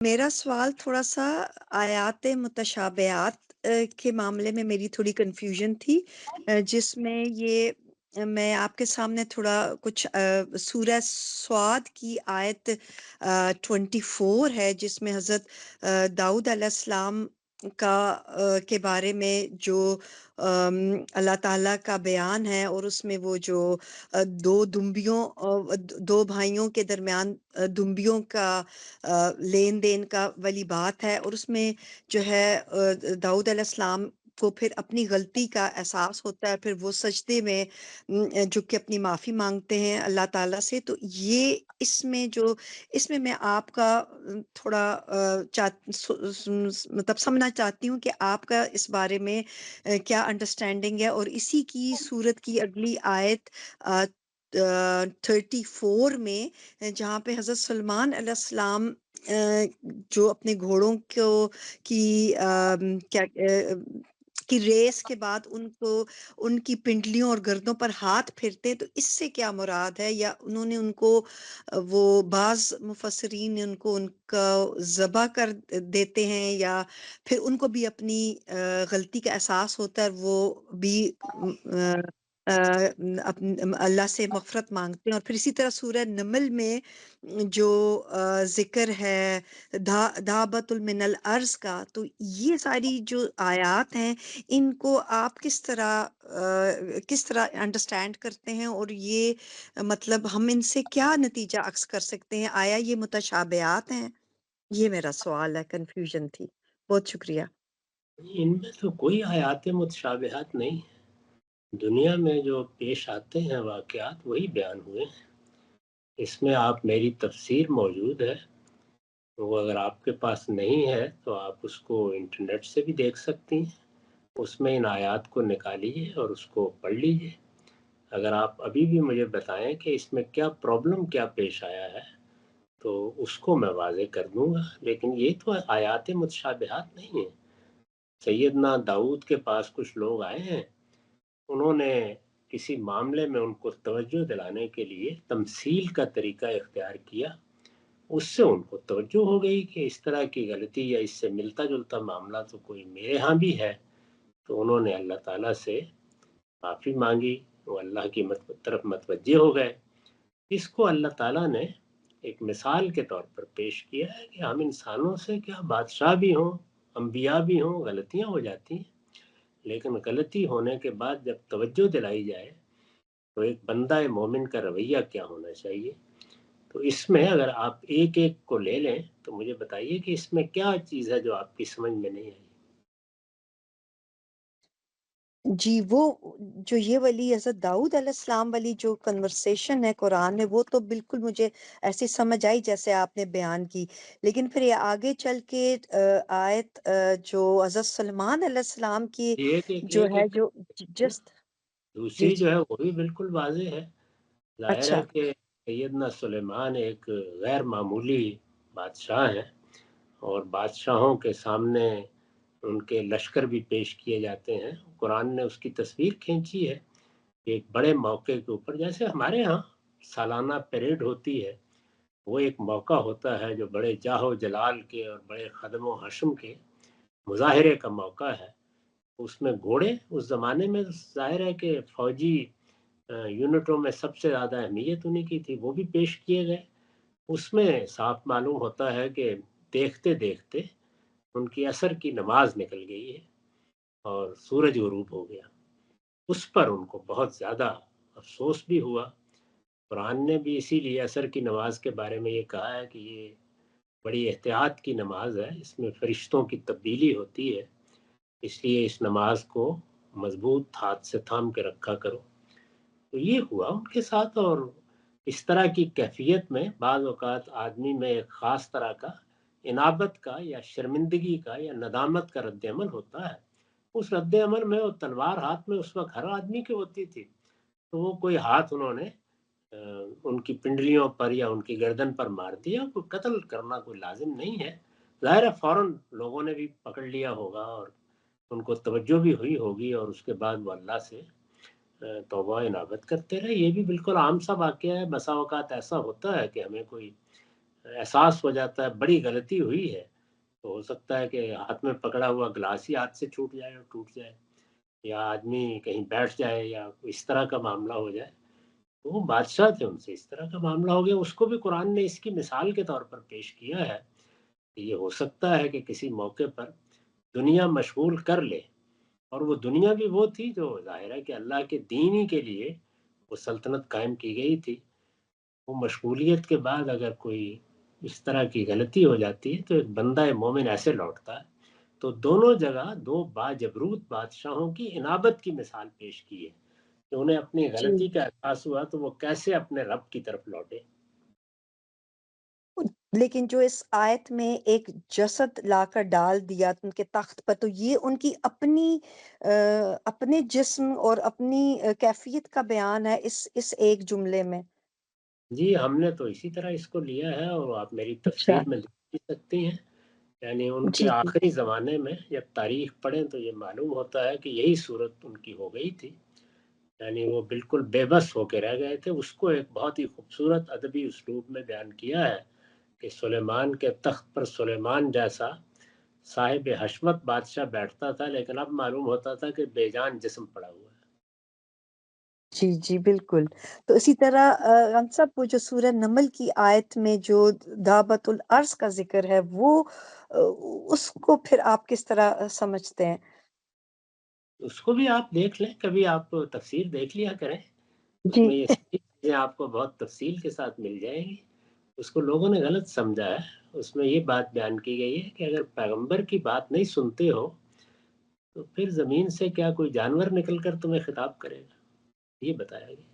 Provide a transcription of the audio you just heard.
मेरा सवाल थोड़ा-सा आयात मुतशाबिहात के मामले में मेरी थोड़ी कन्फ्यूज़न थी, जिसमें मैं आपके सामने थोड़ा कुछ सूरह स्वाद की आयत 24 है, जिसमें हज़रत दाऊद अलैहिस्सलाम के बारे में जो अल्लाह ताला का बयान है, और उसमें वो जो 2 दुम्बियों 2 भाइयों के दरमियान दुम्बियों का लेन-देन का वाली बात है, और उसमें जो है दाऊद अलैहिस्सलाम को फिर अपनी गलती का एहसास होता है, फिर वो सजदे में झुक के अपनी माफ़ी माँगते हैं अल्लाह ताला से। तो इसमें मैं आपका थोड़ा मतलब समझना चाहती हूँ कि आपका इस बारे में क्या अंडरस्टैंडिंग है, और इसी की सूरत की अगली आयत 34 में जहाँ पे हज़रत सलमान अलैहिस्सलाम जो अपने घोड़ों को की की रेस के बाद उनको उनकी पिंडलियों और गर्दनों पर हाथ फेरते हैं, तो इससे क्या मुराद है? या उन्होंने उनको वो बाज़ मुफस्सिरीन ने उनको उनका ज़बह कर देते हैं, या फिर उनको भी अपनी गलती का एहसास होता है, और वो भी अल्लाह से मग़फ़िरत माँगते हैं। और फिर इसी तरह सूरह नमल में जो ज़िक्र है धाबतुल मिनल अर्ज़ का, तो ये सारी जो आयात हैं, इनको आप किस तरह अंडरस्टैंड करते हैं, और ये मतलब हम इनसे क्या नतीजा अक्स कर सकते हैं? आया ये मुतशाबिहात हैं? ये मेरा सवाल है, कन्फ्यूज़न थी। बहुत शुक्रिया। इनमें तो कोई आयात मुतशाबिहात नहीं है। दुनिया में जो पेश आते हैं वाक़यात वही बयान हुए हैं। इसमें आप मेरी तफ़सीर मौजूद है, वो अगर आपके पास नहीं है तो आप उसको इंटरनेट से भी देख सकती हैं। उसमें इन आयात को निकालिए और उसको पढ़ लीजिए। अगर आप अभी भी मुझे बताएँ कि इसमें क्या पेश आया है, तो उसको मैं वाज़ेह कर दूँगा। लेकिन ये तो आयात मुतशाबिहात नहीं है। सैयदना दाऊद के पास कुछ लोग आए हैं, उन्होंने किसी मामले में उनको तवज्जो दिलाने के लिए तमसील का तरीका इख्तियार किया। उससे उनको तवज्जो हो गई कि इस तरह की गलती या इससे मिलता-जुलता मामला तो कोई मेरे यहाँ भी है। तो उन्होंने अल्लाह ताला से माफ़ी माँगी, वो अल्लाह की तरफ मतवज्जे हो गए। इसको अल्लाह ताला ने एक मिसाल के तौर पर पेश किया है कि हम इंसानों से क्या बादशाह भी हों, अंबिया भी हों, गलतियाँ हो जाती हैं। लेकिन गलती होने के बाद जब तवज्जो दिलाई जाए, तो एक बंदा मोमिन का रवैया क्या होना चाहिए? तो इसमें अगर आप एक-एक को ले लें, तो मुझे बताइए कि इसमें क्या चीज़ है जो आपकी समझ में नहीं आई? जी, वो जो ये वाली हज़रत दाऊद अलैहिस्सलाम वाली जो कन्वर्सेशन है कुरान में, वो तो बिल्कुल मुझे ऐसी समझ आई जैसे आपने बयान की। लेकिन फिर ये आगे चल के आयत जो हज़रत सलमान अलैहिस्सलाम की एक-एक, जो है एक-एक जो ज जस्ट जी, दूसरी जो जी। है वो भी बिल्कुल वाज़ेह है। ज़ाहिर है अच्छा। कि सैयदना सुलेमान एक गैर मामूली बादशाह हैं और बादशाहों के सामने उनके लश्कर भी पेश किए जाते हैं। कुरान ने उसकी तस्वीर खींची है, एक बड़े मौके के ऊपर जैसे हमारे यहाँ सालाना परेड होती है, वो एक मौका होता है जो बड़े जाहो जलाल के और बड़े ख़दम-ओ हश्म के मुज़ाहिरे का मौका है। उसमें घोड़े उस ज़माने में ज़ाहिर है कि फ़ौजी यूनिटों में सबसे ज़्यादा अहमियत उन्हीं की थी, वो भी पेश किए गए। उसमें साफ मालूम होता है कि देखते-देखते उनकी असर की नमाज़ निकल गई है और सूरज ग़ुरूब हो गया। उस पर उनको बहुत ज़्यादा अफ़सोस भी हुआ। कुरान ने भी इसीलिए असर की नमाज़ के बारे में ये कहा है कि ये बड़ी एहतियात की नमाज़ है, इसमें फ़रिश्तों की तब्दीली होती है, इसलिए इस नमाज़ को मज़बूत हाथ से थाम के रखा करो। तो ये हुआ उनके साथ और इस तरह की कैफ़ियत में बाज़ औक़ात आदमी में एक ख़ास तरह का इनाबत का या शर्मिंदगी का या नदामत का रद्द-ए-अमल होता है। उस रद्द-ए-अमल में वो तलवार हाथ में उस वक़्त हर आदमी की होती थी। तो वो कोई हाथ उन्होंने अ, उनकी पिंडलियों पर या उनकी गर्दन पर मार दिया, कोई कत्ल करना कोई लाज़िम नहीं है। ज़ाहिर है फ़ौरन लोगों ने भी पकड़ लिया होगा और उनको तवज्जो भी हुई होगी और उसके बाद वो अल्लाह से तौबा इनाबत करते रहे। ये भी बिल्कुल आम सा वाक़या है, बसा औक़ात ऐसा होता है कि हमें कोई एहसास हो जाता है बड़ी गलती हुई है, तो हो सकता है कि हाथ में पकड़ा हुआ ग्लास ही हाथ से छूट जाए और टूट जाए, या आदमी कहीं बैठ जाए, या इस तरह का मामला हो जाए। तो वो बादशाह थे, उनसे इस तरह का मामला हो गया। उसको भी कुरान ने इसकी मिसाल के तौर पर पेश किया है कि ये हो सकता है कि किसी मौके पर दुनिया मशगूल कर ले, और वो दुनिया भी वो थी जो ज़ाहिर है कि अल्लाह के दीन ही के लिए वो सल्तनत कायम की गई थी। वो मशगूलियत के बाद अगर कोई इस तरह की गलती हो जाती है तो एक बंदा मोमिन ऐसे लौटता है। तो दोनों जगह दो बाजबरूत बादशाहों की इनाबत की मिसाल पेश की है कि उन्हें अपनी जी। गलती का एहसास हुआ तो वो कैसे अपने रब की तरफ लौटे। लेकिन जो इस आयत में एक जसद लाकर डाल दिया उनके तख्त पर, तो ये उनकी अपने जिस्म और अपनी कैफ़ियत का बयान है इस एक जुमले में। जी, हमने तो इसी तरह इसको लिया है, और आप मेरी अच्छा। तफसीर में देख भी सकती हैं। यानी उनके जी, जी। आखिरी ज़माने में जब तारीख पढ़ें तो ये मालूम होता है कि यही सूरत उनकी हो गई थी। यानी वो बिल्कुल बेबस होके रह गए थे। उसको एक बहुत ही खूबसूरत अदबी उसलूब में बयान किया है कि सुलेमान के तख्त पर सुलेमान जैसा साहिब हशमत बादशाह बैठता था, लेकिन अब मालूम होता था कि बेजान जिस्म पड़ा हुआ है। जी, जी, बिल्कुल। तो इसी तरह हम सब वो जो सूरह नमल की आयत में जो दाबतुल अर्श का ज़िक्र है, वो उसको फिर आप किस तरह समझते हैं? उसको भी आप देख लें, कभी आप तफसीर देख लिया करें। जी। उसमें ये सारी चीज़ें आपको बहुत तफसील के साथ मिल जाएँगी। उसको लोगों ने गलत समझा है। उसमें ये बात बयान की गई है कि अगर पैगंबर की बात नहीं सुनते हो, तो फिर ज़मीन से क्या कोई जानवर निकल कर तुम्हें खिताब करेगा? ये बताया गया।